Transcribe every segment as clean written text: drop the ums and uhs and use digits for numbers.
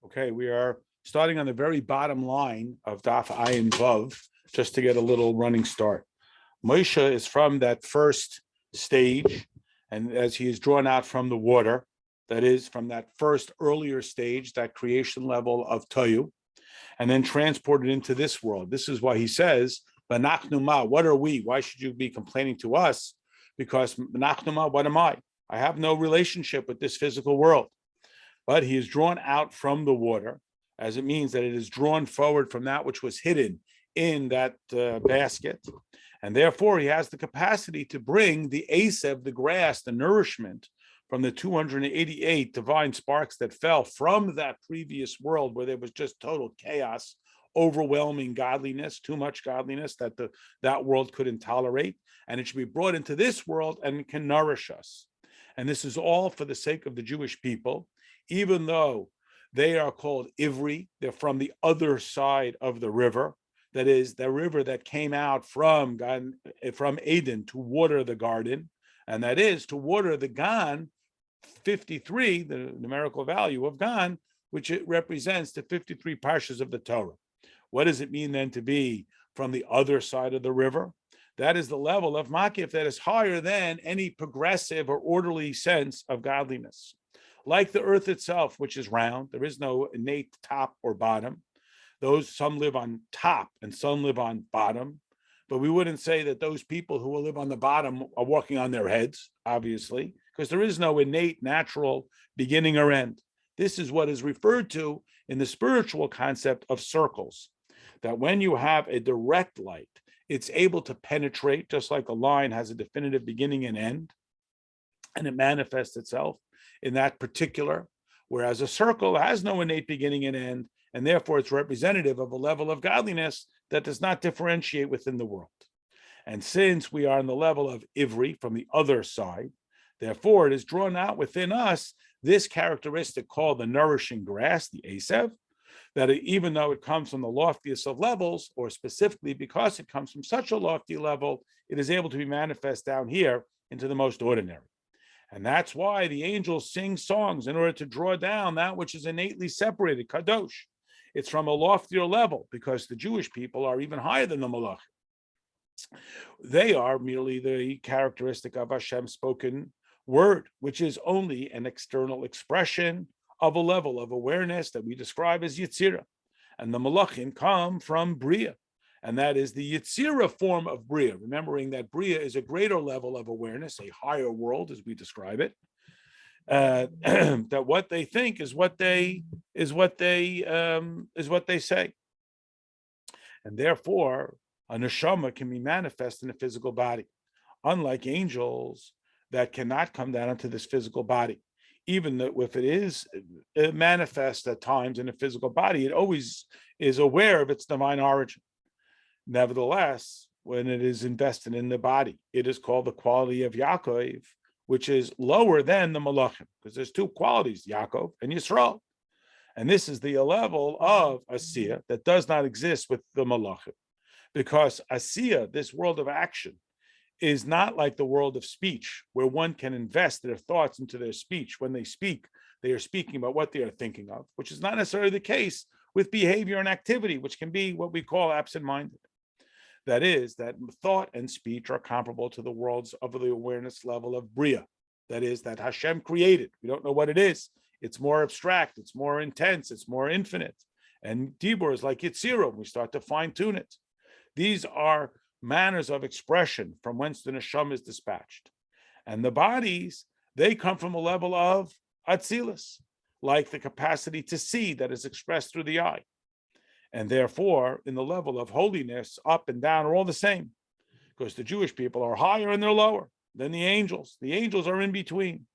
Okay, we are starting on the very bottom line of Daf Ayin Vav, just to get a little running start. Moshe is from that first stage, and as he is drawn out from the water, that is from that first earlier stage, that creation level of Toyu, and then transported into this world. This is why he says, "V'nachnu ma, what are we? Why should you be complaining to us? Because v'nachnu ma, what am I? I have no relationship with this physical world." But he is drawn out from the water, as it means that it is drawn forward from that which was hidden in that basket. And therefore, he has the capacity to bring the asev, the grass, the nourishment from the 288 divine sparks that fell from that previous world where there was just total chaos, overwhelming godliness, too much godliness that that world couldn't tolerate. And it should be brought into this world and can nourish us. And this is all for the sake of the Jewish people. Even though they are called Ivri, they're from the other side of the river. That is the river that came out from Eden to water the garden, and that is to water the Gan 53, the numerical value of Gan, which it represents the 53 parshas of the Torah. What does it mean then to be from the other side of the river? That is the level of makif that is higher than any progressive or orderly sense of godliness. Like the earth itself, which is round, there is no innate top or bottom. Some live on top and some live on bottom, but we wouldn't say that those people who will live on the bottom are walking on their heads, obviously, because there is no innate natural beginning or end. This is what is referred to in the spiritual concept of circles, that when you have a direct light, it's able to penetrate, just like a line has a definitive beginning and end, and it manifests itself in that particular, whereas a circle has no innate beginning and end, and therefore it's representative of a level of godliness that does not differentiate within the world. And since we are on the level of Ivri from the other side, therefore it is drawn out within us this characteristic called the nourishing grass, the asev, that even though it comes from the loftiest of levels, or specifically because it comes from such a lofty level, it is able to be manifest down here into the most ordinary. And that's why the angels sing songs in order to draw down that which is innately separated, kadosh. It's from a loftier level because the Jewish people are even higher than the malachim. They are merely the characteristic of Hashem's spoken word, which is only an external expression of a level of awareness that we describe as Yetzirah. And the malachim come from Bria. And that is the Yetzirah form of Bria, remembering that Bria is a greater level of awareness, a higher world as we describe it. That what they think is what they say, and therefore a neshama can be manifest in a physical body, unlike angels that cannot come down into this physical body. Even though if it is manifest at times in a physical body, it always is aware of its divine origin. Nevertheless, when it is invested in the body, it is called the quality of Yaakov, which is lower than the malachim, because there's two qualities, Yaakov and Yisrael. And this is the level of Asiya that does not exist with the malachim, because Asiya, this world of action, is not like the world of speech, where one can invest their thoughts into their speech. When they speak, they are speaking about what they are thinking of, which is not necessarily the case with behavior and activity, which can be what we call absent-minded. That is, that thought and speech are comparable to the worlds of the awareness level of Bria. That is, that Hashem created. We don't know what it is. It's more abstract, it's more intense, it's more infinite. And Dibur is like Yetzirah, we start to fine-tune it. These are manners of expression from whence the neshama is dispatched. And the bodies, they come from a level of Atzilus, like the capacity to see that is expressed through the eye. And therefore, in the level of holiness, up and down are all the same, because the Jewish people are higher and they're lower than the angels. The angels are in between,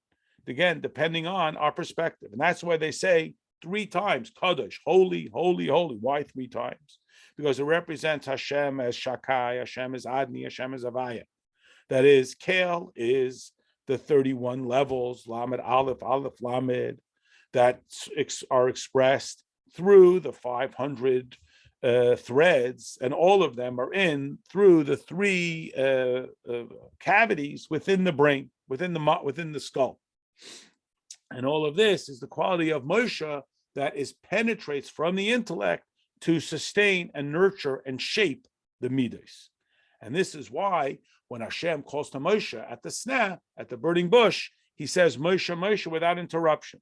again, depending on our perspective. And that's why they say 3 times, Kadosh, holy, holy, holy. Why 3 times? Because it represents Hashem as Shakai, Hashem as Adni, Hashem as Avaya. That is, Kel is the 31 levels, Lamed Aleph, Aleph Lamed, that are expressed through the 500 threads, and all of them are in through the 3 cavities within the brain, within the skull. And all of this is the quality of Moshe that penetrates from the intellect to sustain and nurture and shape the midas. And this is why when Hashem calls to Moshe at the sneh, at the burning bush, he says, Moshe, Moshe, without interruption.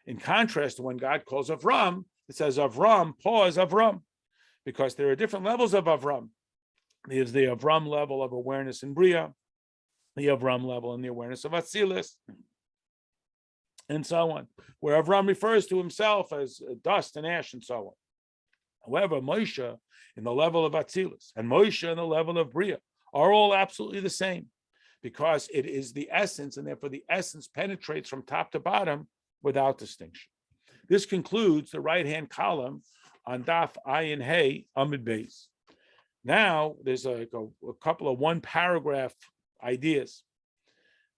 In contrast to when God calls Avram, it says Avram, pause Avram, because there are different levels of Avram. There's the Avram level of awareness in Bria, the Avram level in the awareness of Atzilus, and so on, where Avram refers to himself as dust and ash and so on. However, Moshe in the level of Atzilus and Moshe in the level of Bria are all absolutely the same, because it is the essence, and therefore the essence penetrates from top to bottom without distinction. This concludes the right-hand column on Daf Ayin Hey Amid Beis. Now there's a couple of one-paragraph ideas.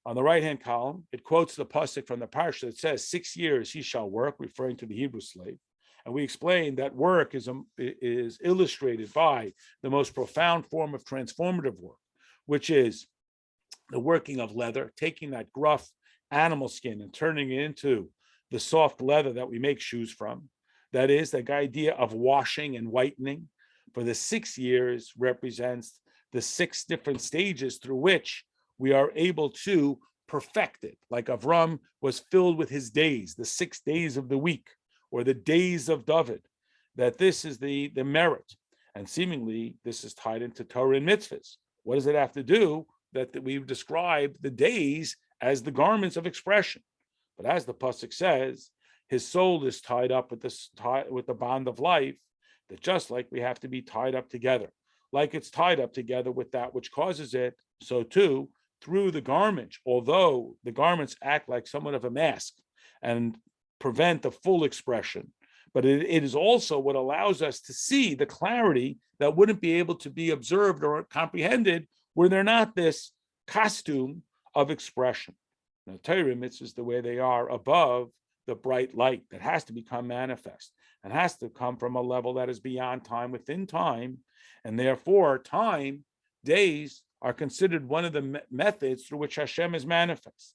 On the right-hand column, it quotes the pasuk from the parsha that says, 6 years he shall work, referring to the Hebrew slave. And we explained that work is illustrated by the most profound form of transformative work, which is the working of leather, taking that gruff animal skin and turning it into the soft leather that we make shoes from. That is, the idea of washing and whitening for the 6 years represents the 6 different stages through which we are able to perfect it. Like Avram was filled with his days, the 6 days of the week, or the days of David, that this is the merit. And seemingly, this is tied into Torah and mitzvahs. What does it have to do that we've described the days as the garments of expression? But as the pasuk says, his soul is tied up with the bond of life, that just like we have to be tied up together, like it's tied up together with that which causes it, so too, through the garment, although the garments act like somewhat of a mask and prevent the full expression, but it is also what allows us to see the clarity that wouldn't be able to be observed or comprehended were there not this costume of expression. Now, Torah mitzvahs, the way they are, above the bright light that has to become manifest and has to come from a level that is beyond time, within time, and therefore time, days, are considered one of the methods through which Hashem is manifest.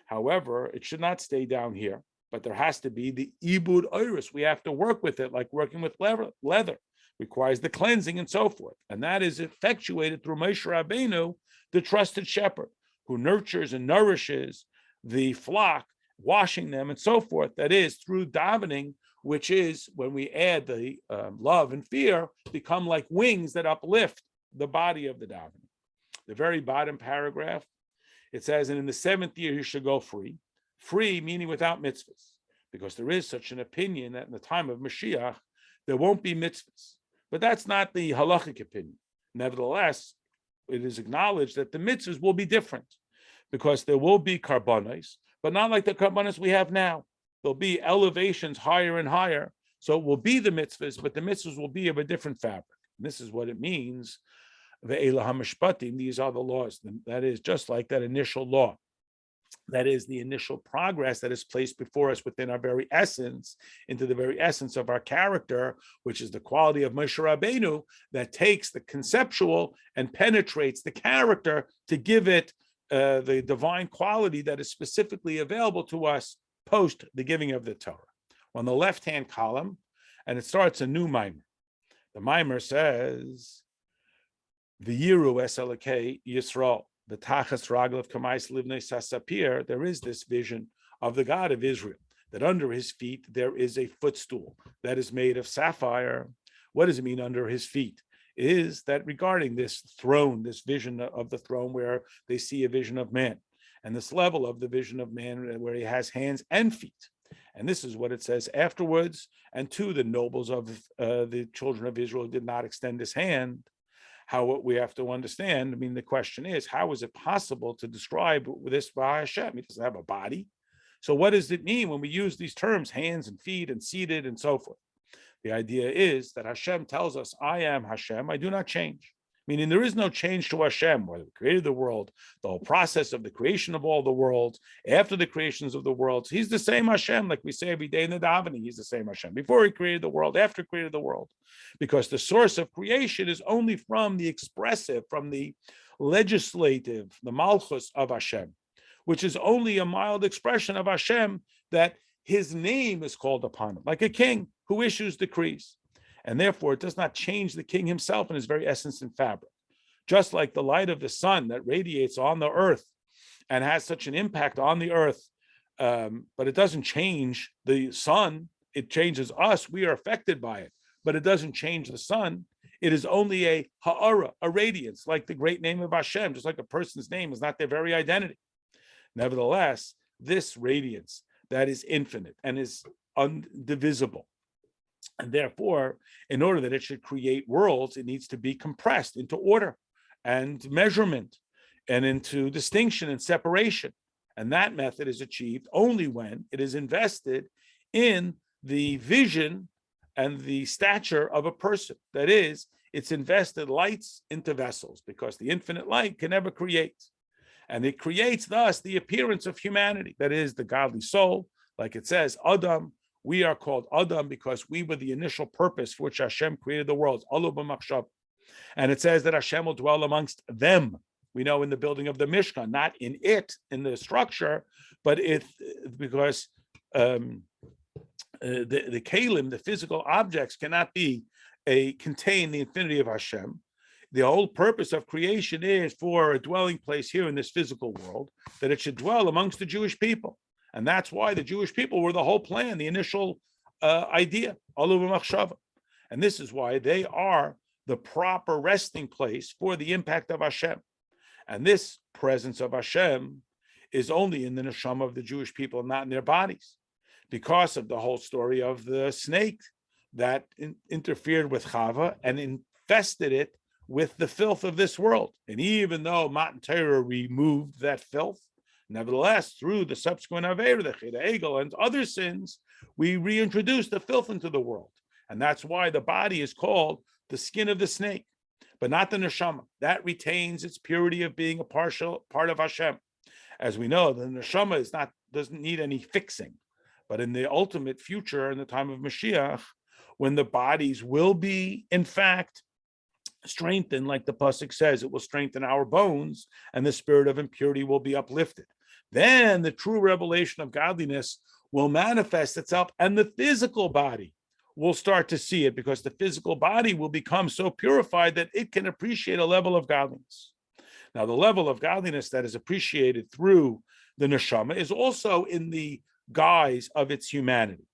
However, it should not stay down here, but there has to be the ibud oiris. We have to work with it like working with leather, requires the cleansing and so forth. And that is effectuated through Moshe Rabbeinu, the trusted shepherd, who nurtures and nourishes the flock, washing them and so forth. That is through davening, which is when we add the love and fear, become like wings that uplift the body of the davening. The very bottom paragraph, it says, and in the 7th year you should go free. Free meaning without mitzvahs, because there is such an opinion that in the time of Mashiach, there won't be mitzvahs. But that's not the halachic opinion. Nevertheless, it is acknowledged that the mitzvahs will be different, because there will be karbanos, but not like the karbanos we have now. There'll be elevations higher and higher. So it will be the mitzvahs, but the mitzvahs will be of a different fabric. And this is what it means. ואלה המשפטים, these are the laws. That is just like that initial law. That is the initial progress that is placed before us within our very essence, into the very essence of our character, which is the quality of Moshe Rabbeinu that takes the conceptual and penetrates the character to give it the divine quality that is specifically available to us post the giving of the Torah. On the left-hand column, and it starts a new mimer. The mimer says, V'yiru es Elokei Yisrael. The Tachas Raglav Kamais Livnei Sasapir, there is this vision of the God of Israel, that under his feet there is a footstool that is made of sapphire. What does it mean under his feet? Is that regarding this throne, this vision of the throne where they see a vision of man, and this level of the vision of man where he has hands and feet. And this is what it says afterwards, and to the nobles of the children of Israel did not extend his hand. How we have to understand, I mean, the question is, how is it possible to describe this by Hashem? He doesn't have a body. So what does it mean when we use these terms, hands and feet and seated and so forth? The idea is that Hashem tells us, I am Hashem, I do not change. Meaning there is no change to Hashem, whether we created the world, the whole process of the creation of all the worlds, after the creations of the worlds. He's the same Hashem, like we say every day in the davening, he's the same Hashem. Before he created the world, after he created the world. Because the source of creation is only from the expressive, from the legislative, the malchus of Hashem, which is only a mild expression of Hashem that his name is called upon him, like a king who issues decrees. And therefore, it does not change the king himself in his very essence and fabric. Just like the light of the sun that radiates on the earth and has such an impact on the earth, but it doesn't change the sun. It changes us. We are affected by it, but it doesn't change the sun. It is only a ha'ara, a radiance, like the great name of Hashem, just like a person's name is not their very identity. Nevertheless, this radiance that is infinite and is undivisible, and therefore, in order that it should create worlds, it needs to be compressed into order and measurement and into distinction and separation. And that method is achieved only when it is invested in the vision and the stature of a person. That is, it's invested lights into vessels, because the infinite light can never create. And it creates thus the appearance of humanity, that is the godly soul. Like it says, Adam, we are called Adam because we were the initial purpose for which Hashem created the world. And it says that Hashem will dwell amongst them. We know in the building of the Mishkan, not in it, in the structure, but because the kalim, the physical objects, cannot contain the infinity of Hashem. The whole purpose of creation is for a dwelling place here in this physical world, that it should dwell amongst the Jewish people. And that's why the Jewish people were the whole plan, the initial idea. And this is why they are the proper resting place for the impact of Hashem. And this presence of Hashem is only in the neshama of the Jewish people, not in their bodies, because of the whole story of the snake that interfered with Chava and infested it with the filth of this world. And even though Matan Torah removed that filth, nevertheless, through the subsequent Avera, the Cheda Egel, and other sins, we reintroduce the filth into the world. And that's why the body is called the skin of the snake, but not the neshama. That retains its purity of being a partial part of Hashem. As we know, the neshama doesn't need any fixing. But in the ultimate future, in the time of Mashiach, when the bodies will be, in fact, strengthened, like the pasuk says, it will strengthen our bones, and the spirit of impurity will be uplifted. Then the true revelation of godliness will manifest itself, and the physical body will start to see it, because the physical body will become so purified that it can appreciate a level of godliness. Now, the level of godliness that is appreciated through the neshama is also in the guise of its humanity.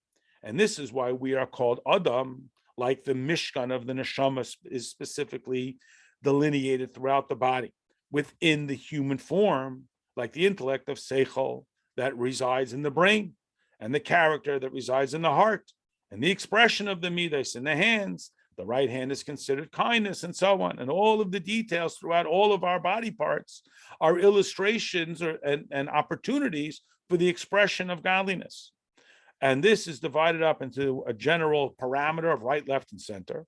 And this is why we are called Adam, like the Mishkan of the neshama is specifically delineated throughout the body, within the human form, like the intellect of Seichel that resides in the brain, and the character that resides in the heart, and the expression of the midas in the hands. The right hand is considered kindness, and so on. And all of the details throughout all of our body parts are illustrations and opportunities for the expression of godliness. And this is divided up into a general parameter of right, left, and center.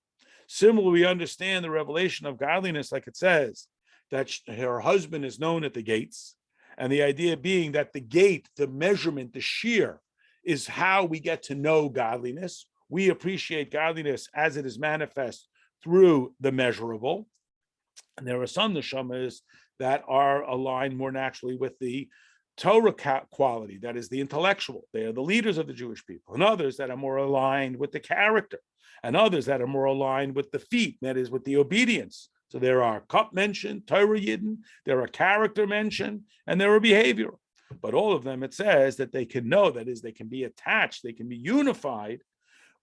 Similarly, we understand the revelation of godliness, like it says, that her husband is known at the gates. And the idea being that the gate, the measurement, the shear, is how we get to know godliness. We appreciate godliness as it is manifest through the measurable. And there are some neshamas that are aligned more naturally with the Torah quality, that is the intellectual. They are the leaders of the Jewish people, and others that are more aligned with the character, and others that are more aligned with the feet, that is with the obedience. So there are cup mentioned, Torah Yidden, there are character mentioned, and there are behavioral. But all of them, it says that they can know, that is, they can be attached, they can be unified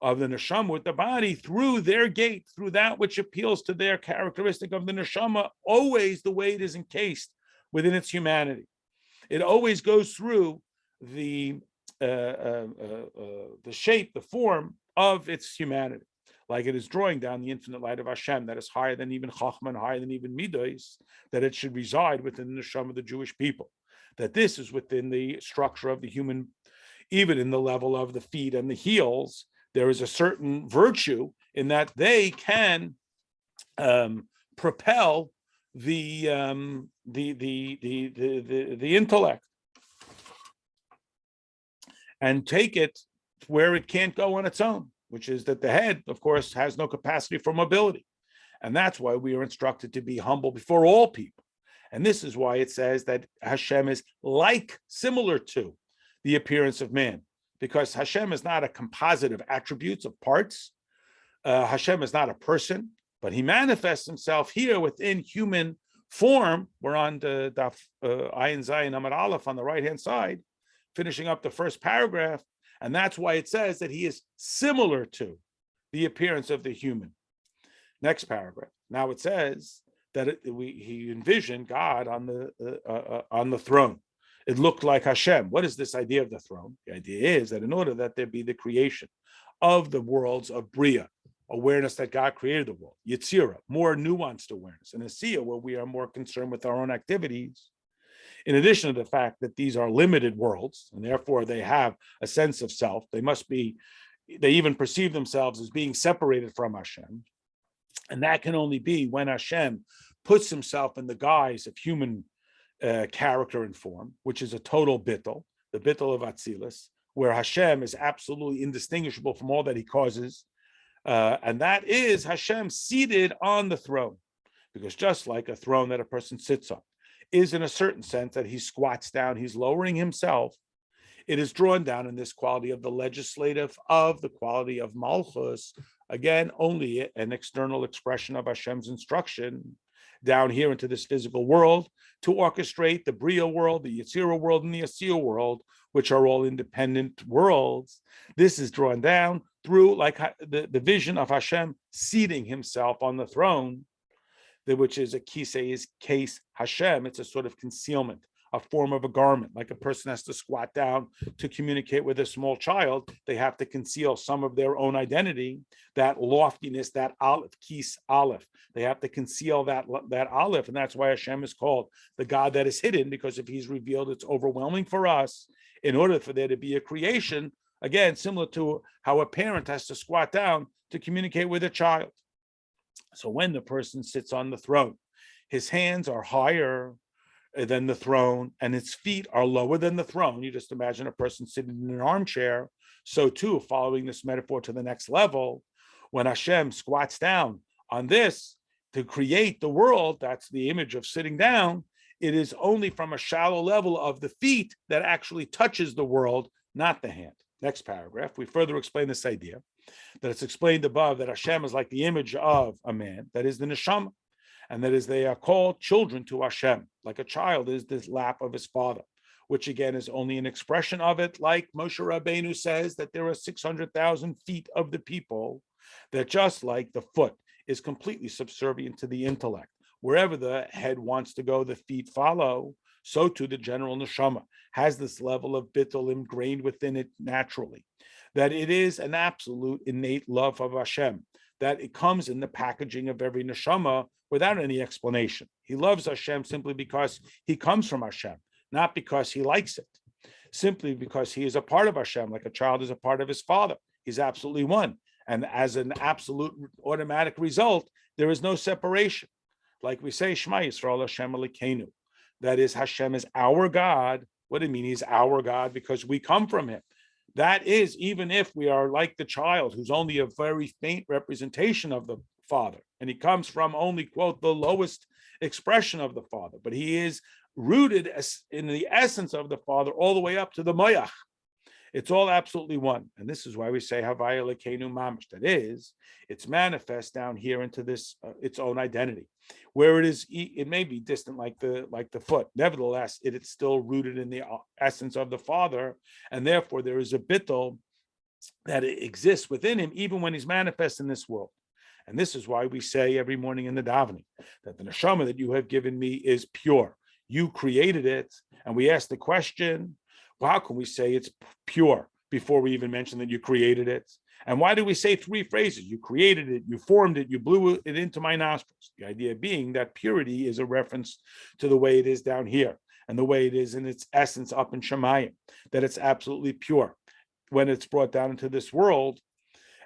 of the neshama with the body through their gate, through that which appeals to their characteristic of the neshama, always the way it is encased within its humanity. It always goes through the shape, the form of its humanity, like it is drawing down the infinite light of Hashem that is higher than even Chachma and higher than even Midos, that it should reside within the neshama of the Jewish people. That this is within the structure of the human, even in the level of the feet and the heels, there is a certain virtue in that they can propel the intellect and take it where it can't go on its own, which is that the head, of course, has no capacity for mobility. And that's why we are instructed to be humble before all people. And this is why it says that Hashem is similar to the appearance of man, because Hashem is not a composite of attributes, of parts. Hashem is not a person, but he manifests himself here within human form. We're on the Daf Ayin Zayin Amar Aleph on the right-hand side, finishing up the first paragraph, and that's why it says that he is similar to the appearance of the human. Next paragraph. Now it says that he envisioned God on the throne. It looked like Hashem. What is this idea of the throne? The idea is that in order that there be the creation of the worlds of Bria, awareness that God created the world, Yetzirah, more nuanced awareness, and Asiya, where we are more concerned with our own activities, in addition to the fact that these are limited worlds, and therefore they have a sense of self, they even perceive themselves as being separated from Hashem, and that can only be when Hashem puts himself in the guise of human character and form, which is a total bittul, the bittul of Atzilus, where Hashem is absolutely indistinguishable from all that he causes, and that is Hashem seated on the throne, because just like a throne that a person sits on is in a certain sense that he squats down, he's lowering himself, it is drawn down in this quality of the legislative, of the quality of Malchus, again, only an external expression of Hashem's instruction down here into this physical world to orchestrate the Bria world, the Yetzirah world, and the Asiya world, which are all independent worlds. This is drawn down through like the vision of Hashem seating himself on the throne, which is a kisei, is case Hashem. It's a sort of concealment, a form of a garment, like a person has to squat down to communicate with a small child. They have to conceal some of their own identity, that loftiness, that aleph, kis aleph. They have to conceal that aleph, and that's why Hashem is called the God that is hidden, because if he's revealed, it's overwhelming for us. In order for there to be a creation, again, similar to how a parent has to squat down to communicate with a child. So when the person sits on the throne, his hands are higher than the throne, and its feet are lower than the throne. You just imagine a person sitting in an armchair. So too, following this metaphor to the next level, when Hashem squats down on this to create the world, that's the image of sitting down, it is only from a shallow level of the feet that actually touches the world, not the hand. Next paragraph, we further explain this idea, that it's explained above that Hashem is like the image of a man, that is the neshama, and that is they are called children to Hashem, like a child is this lap of his father, which again is only an expression of it, like Moshe Rabbeinu says that there are 600,000 feet of the people, that just like the foot is completely subservient to the intellect, wherever the head wants to go, the feet follow, so too the general neshama has this level of bittul ingrained within it naturally, that it is an absolute innate love of Hashem, that it comes in the packaging of every neshama without any explanation. He loves Hashem simply because he comes from Hashem, not because he likes it, simply because he is a part of Hashem, like a child is a part of his father. He's absolutely one. And as an absolute automatic result, there is no separation. Like we say, Shema Yisrael Hashem Elokeinu. That is, Hashem is our God. What do you mean he's our God? Because we come from him. That is, even if we are like the child who's only a very faint representation of the Father, and he comes from only, quote, the lowest expression of the Father, but he is rooted in the essence of the Father all the way up to the Mayach. It's all absolutely one. And this is why we say Havaya Lekenu Mamish. That is, it's manifest down here into this its own identity, where it may be distant like the foot. Nevertheless, it's still rooted in the essence of the Father, and therefore there is a bittul that exists within him, even when he's manifest in this world. And this is why we say every morning in the davening that the neshama that you have given me is pure. You created it, and we ask the question, well, how can we say it's pure before we even mention that you created it? And why do we say three phrases? You created it, you formed it, you blew it into my nostrils. The idea being that purity is a reference to the way it is down here and the way it is in its essence up in Shemayim, that it's absolutely pure. When it's brought down into this world,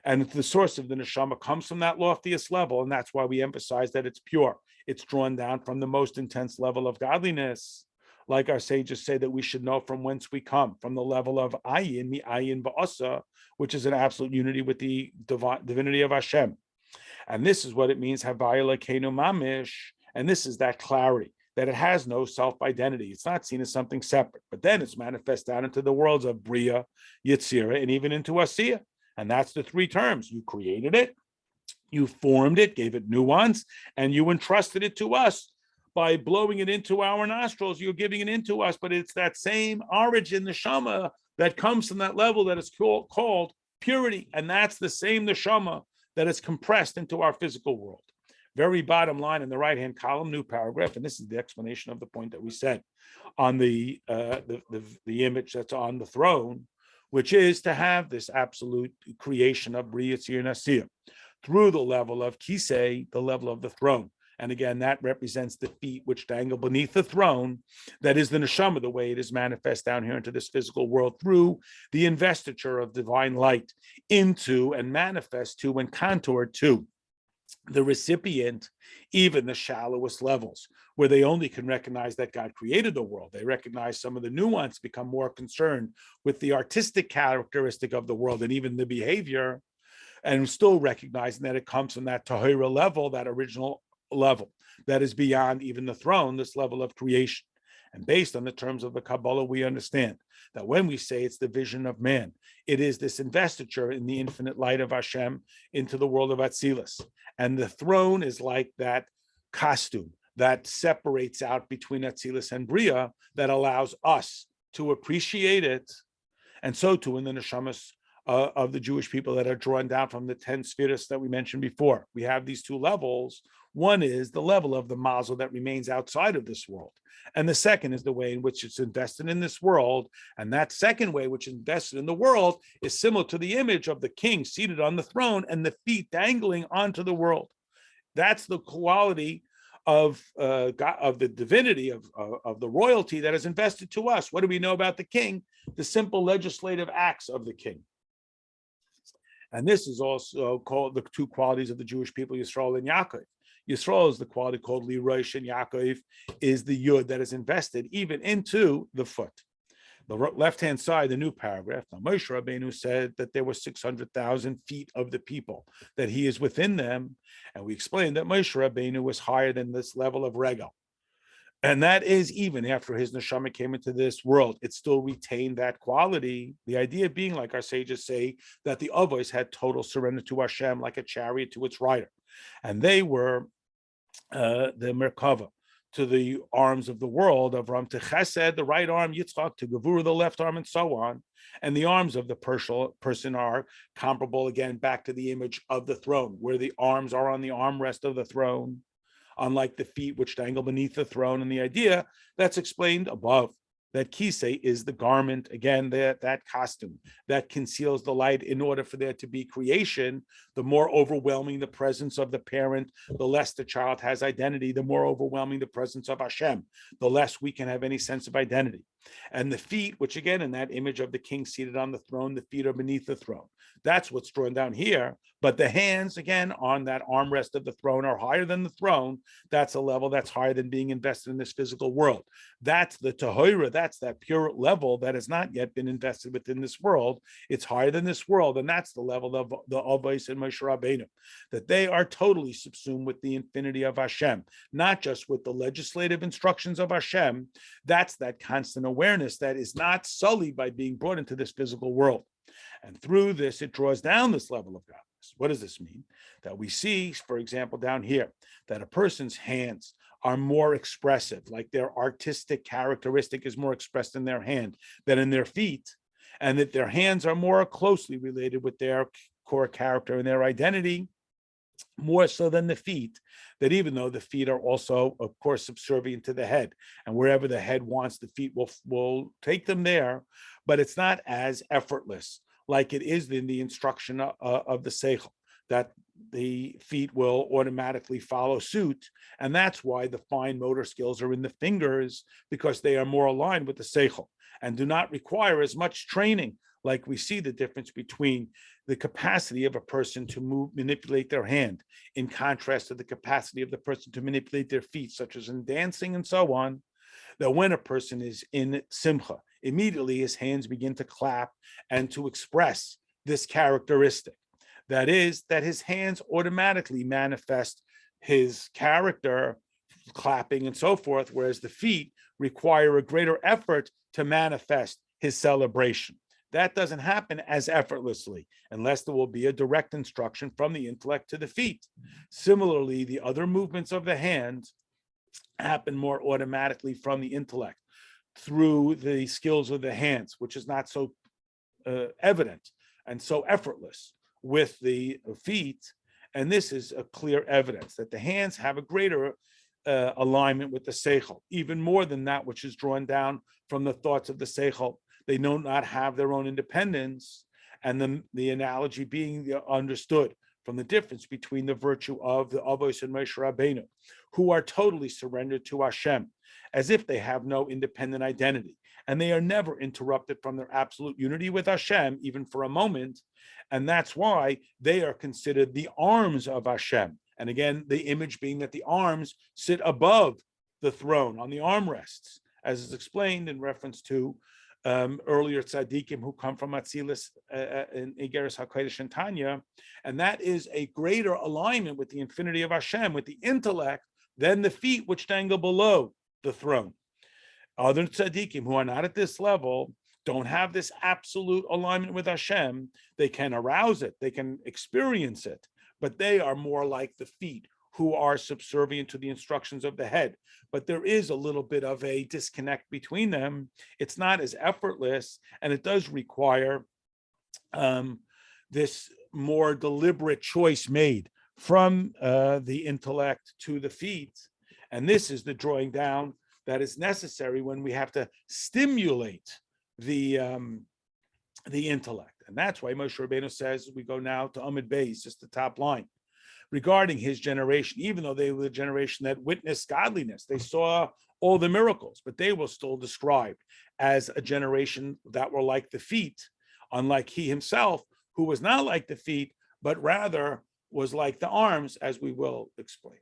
and the source of the neshama comes from that loftiest level, and that's why we emphasize that it's pure. It's drawn down from the most intense level of godliness. Like our sages say that we should know from whence we come, from the level of ayin, mi ayin ba'asa, which is an absolute unity with the divinity of Hashem. And this is what it means, Havaya Lekenu Mamish, and this is that clarity, that it has no self-identity. It's not seen as something separate, but then it's manifest out into the worlds of Bria, Yetzira, and even into Asiya. And that's the three terms. You created it, you formed it, gave it nuance, and you entrusted it to us by blowing it into our nostrils. You're giving it into us, but it's that same origin, neshama, that comes from that level that is called purity. And that's the same neshama that is compressed into our physical world. Very bottom line in the right-hand column, new paragraph, and this is the explanation of the point that we said on the image that's on the throne, which is to have this absolute creation of Bria, Yetzira, and Asiya through the level of Kisei, the level of the throne. And again, that represents the feet which dangle beneath the throne. That is the neshama, the way it is manifest down here into this physical world through the investiture of divine light into and manifest to and contoured to the recipient, even the shallowest levels, where they only can recognize that God created the world. They recognize some of the nuance, become more concerned with the artistic characteristic of the world and even the behavior, and still recognizing that it comes from that Torah level, that original level that is beyond even the throne, this level of creation. And based on the terms of the Kabbalah, we understand that when we say it's the vision of man, it is this investiture in the infinite light of Hashem into the world of Atzilus. And the throne is like that costume that separates out between Atzilus and Bria, that allows us to appreciate it. And so too in the neshamas of the Jewish people that are drawn down from the 10 spheres that we mentioned before. We have these two levels. One is the level of the mazel that remains outside of this world. And the second is the way in which it's invested in this world. And that second way, which is invested in the world, is similar to the image of the king seated on the throne and the feet dangling onto the world. That's the quality of God, of the divinity of the royalty that is invested to us. What do we know about the king? The simple legislative acts of the king. And this is also called the two qualities of the Jewish people, Yisrael and Yaakov. Yisrael is the quality called Lirosh, and Yaakov is the Yud that is invested even into the foot. The left-hand side, the new paragraph, now Moshe Rabbeinu said that there were 600,000 feet of the people, that he is within them. And we explained that Moshe Rabbeinu was higher than this level of regal. And that is even after his neshama came into this world, it still retained that quality. The idea being, like our sages say, that the Avos had total surrender to Hashem, like a chariot to its rider. And they were the Merkava, to the arms of the world, of Ram to Chesed, the right arm, Yitzchak, to Gevurah, the left arm, and so on. And the arms of the person are comparable, again, back to the image of the throne, where the arms are on the armrest of the throne, unlike the feet which dangle beneath the throne. And the idea that's explained above, that kisei is the garment, again, that costume that conceals the light in order for there to be creation. The more overwhelming the presence of the parent, the less the child has identity. The more overwhelming the presence of Hashem, the less we can have any sense of identity. And the feet, which again, in that image of the king seated on the throne, the feet are beneath the throne. That's what's drawn down here. But the hands, again, on that armrest of the throne are higher than the throne. That's a level that's higher than being invested in this physical world. That's the Tahira, that's that pure level that has not yet been invested within this world. It's higher than this world. And that's the level of the Avos and Moshe Rabbeinu, that they are totally subsumed with the infinity of Hashem, not just with the legislative instructions of Hashem. That's that constant awareness that is not sullied by being brought into this physical world. And through this, it draws down this level of godliness. What does this mean? That we see, for example, down here, that a person's hands are more expressive, like their artistic characteristic is more expressed in their hand than in their feet, and that their hands are more closely related with their core character and their identity, more so than the feet, that even though the feet are also, of course, subservient to the head, and wherever the head wants, the feet will take them there, but it's not as effortless like it is in the instruction of the seichel, that the feet will automatically follow suit. And that's why the fine motor skills are in the fingers, because they are more aligned with the seichel and do not require as much training. Like we see the difference between the capacity of a person to manipulate their hand in contrast to the capacity of the person to manipulate their feet, such as in dancing and so on, that when a person is in simcha, immediately his hands begin to clap and to express this characteristic. That is, that his hands automatically manifest his character clapping and so forth, whereas the feet require a greater effort to manifest his celebration. That doesn't happen as effortlessly unless there will be a direct instruction from the intellect to the feet. Similarly, the other movements of the hands happen more automatically from the intellect through the skills of the hands, which is not so evident and so effortless with the feet. And this is a clear evidence that the hands have a greater alignment with the seichel, even more than that which is drawn down from the thoughts of the seichel. They do not have their own independence, and the analogy being understood from the difference between the virtue of the Avos and Moshe Rabbeinu, who are totally surrendered to Hashem, as if they have no independent identity, and they are never interrupted from their absolute unity with Hashem, even for a moment, and that's why they are considered the arms of Hashem. And again, the image being that the arms sit above the throne on the armrests, as is explained in reference to earlier tzaddikim who come from Atzilus in Igeres HaKodesh and Tanya, and that is a greater alignment with the infinity of Hashem, with the intellect, than the feet which dangle below the throne. Other tzaddikim who are not at this level don't have this absolute alignment with Hashem. They can arouse it, they can experience it, but they are more like the feet who are subservient to the instructions of the head. But there is a little bit of a disconnect between them. It's not as effortless, and it does require this more deliberate choice made from the intellect to the feet. And this is the drawing down that is necessary when we have to stimulate the intellect. And that's why Moshe Rabbeinu says, we go now to Amud Beis, just the top line, regarding his generation, even though they were the generation that witnessed godliness, they saw all the miracles, but they were still described as a generation that were like the feet, unlike he himself, who was not like the feet, but rather was like the arms, as we will explain.